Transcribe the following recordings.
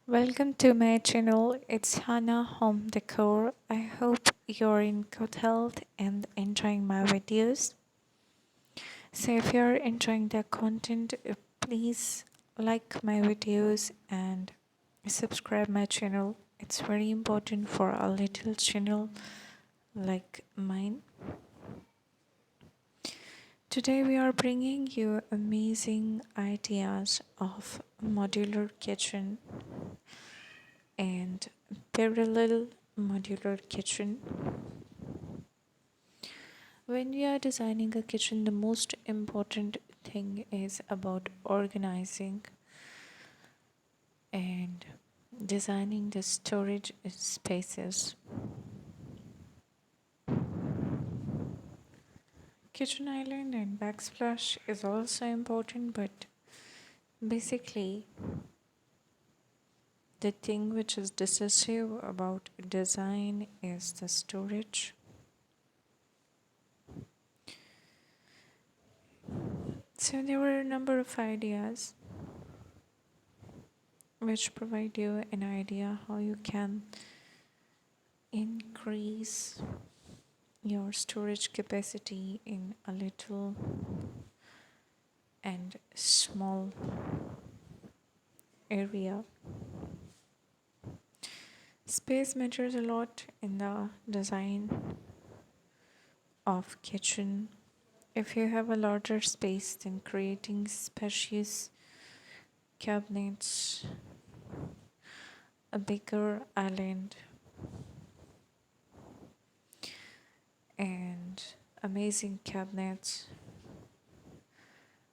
Welcome to my channel. It's Hannah Home Decor. I hope you're in good health and enjoying my videos. So if you're enjoying the content, please like my videos and subscribe my channel. It's very important for a little channel like mine. Today we are bringing you amazing ideas of modular kitchen and parallel modular kitchen. When we are designing a kitchen, the most important thing is about organizing and designing the storage spaces. Kitchen island and backsplash is also important, but basically, the thing which is decisive about design is the storage. So there were a number of ideas which provide you an idea how you can increase your storage capacity in a little and small area. Space matters a lot in the design of kitchen. If you have a larger space, then creating spacious cabinets, a bigger island, and amazing cabinets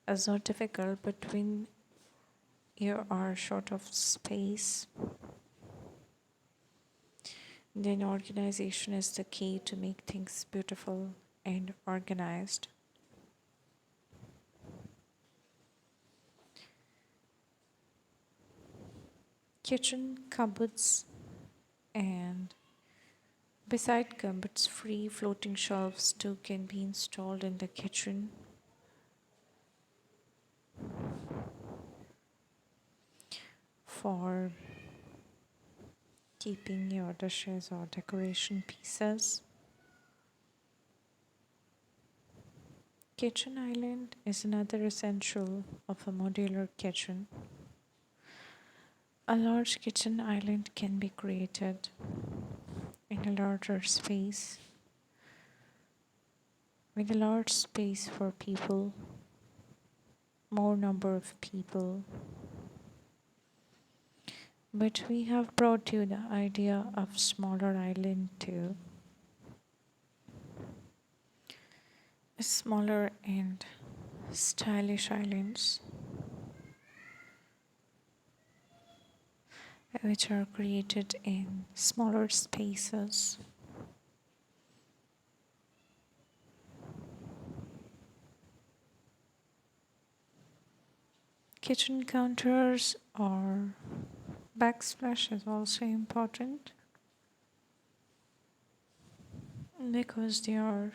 is not difficult, but when you are short of space, then organization is the key to make things beautiful and organized. Kitchen cupboards and beside cupboards, free floating shelves too can be installed in the kitchen. For keeping your dishes or decoration pieces. Kitchen island is another essential of a modular kitchen. A large kitchen island can be created in a larger space with a large space for people, more number of people. But we have brought you the idea of smaller island too. Smaller and stylish islands which are created in smaller spaces. Kitchen counters or backsplash is also important because they are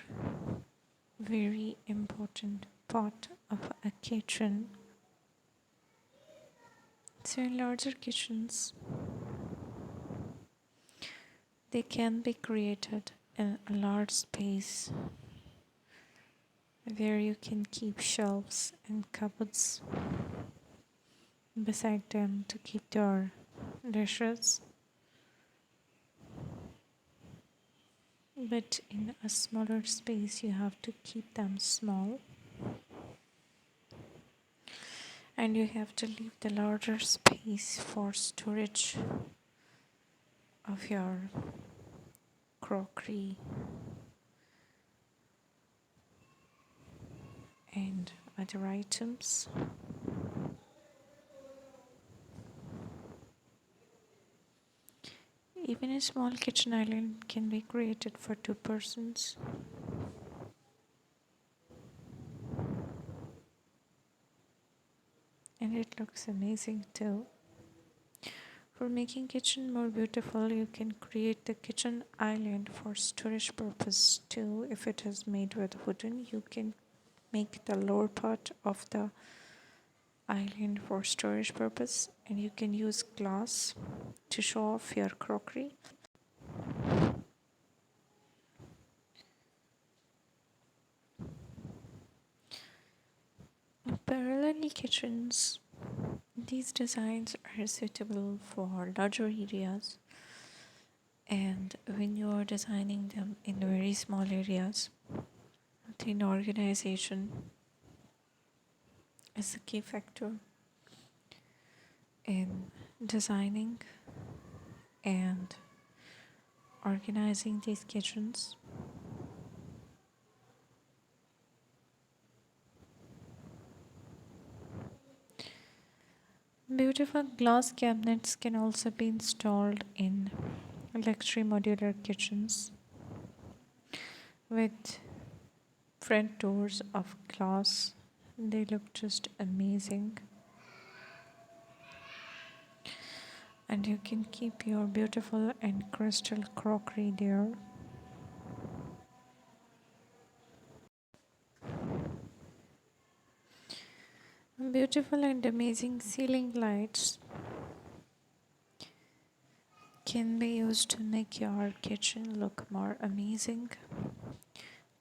very important part of a kitchen. So in larger kitchens, they can be created in a large space where you can keep shelves and cupboards beside them to keep your dishes. But in a smaller space, you have to keep them small. And you have to leave the larger space for storage of your crockery and other items. Even a small kitchen island can be created for 2 persons. And it looks amazing too. For making kitchen more beautiful, you can create the kitchen island for storage purpose too. If it is made with wooden, you can make the lower part of the island for storage purpose, and you can use glass to show off your crockery. Parallel kitchens. These designs are suitable for larger areas, and when you are designing them in very small areas, thin organization is a key factor in designing and organizing these kitchens. Beautiful glass cabinets can also be installed in luxury modular kitchens with front doors of glass. They look just amazing, and you can keep your beautiful and crystal crockery there. Beautiful and amazing ceiling lights can be used to make your kitchen look more amazing.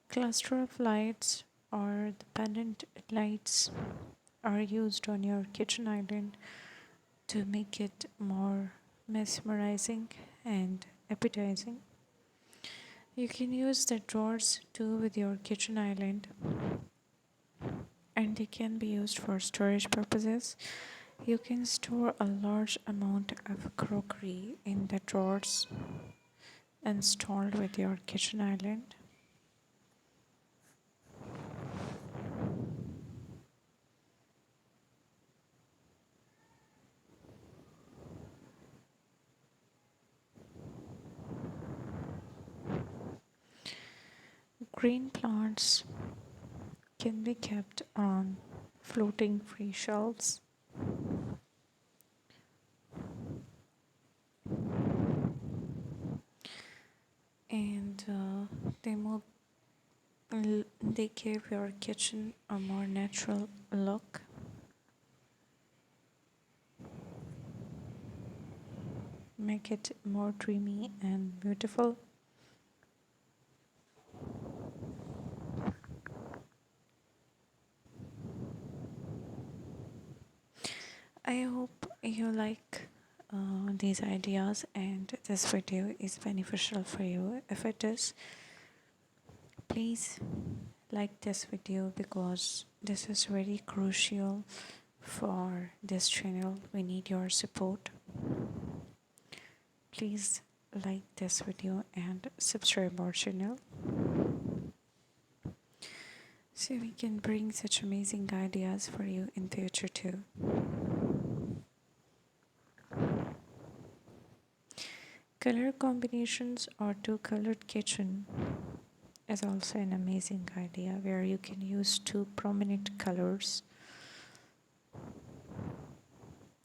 Cluster of lights or the pendant lights are used on your kitchen island to make it more mesmerizing and appetizing. You can use the drawers too with your kitchen island, and they can be used for storage purposes. You can store a large amount of crockery in the drawers installed with your kitchen island. Green plants can be kept on floating free shelves, and they give your kitchen a more natural look. Make it more dreamy and beautiful. I hope you like these ideas and this video is beneficial for you. If it is, please like this video because this is very crucial for this channel. We need your support. Please like this video and subscribe our channel so we can bring such amazing ideas for you in future too. Color combinations or two-colored kitchen is also an amazing idea where you can use two prominent colors.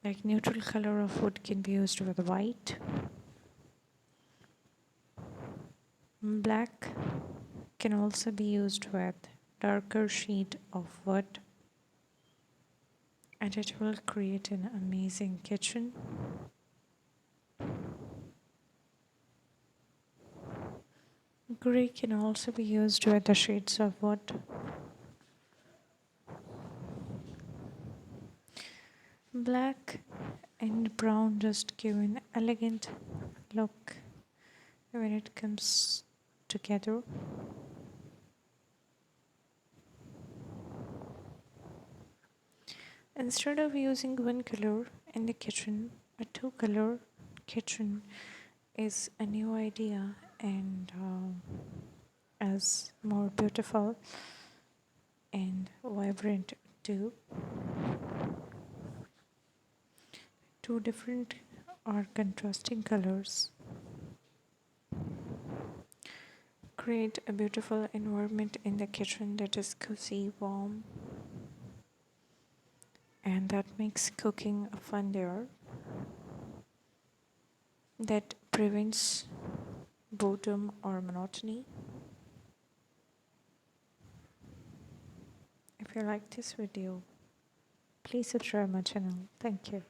Like neutral color of wood can be used with white. Black can also be used with darker shade of wood, and it will create an amazing kitchen. Gray can also be used with the shades of wood. Black and brown just give an elegant look when it comes together. Instead of using one color in the kitchen, a two-color kitchen is a new idea and as more beautiful and vibrant too. Two different or contrasting colors create a beautiful environment in the kitchen that is cozy, warm, and that makes cooking fun there. That prevents boredom or monotony. If you like this video, please subscribe my channel. Thank you.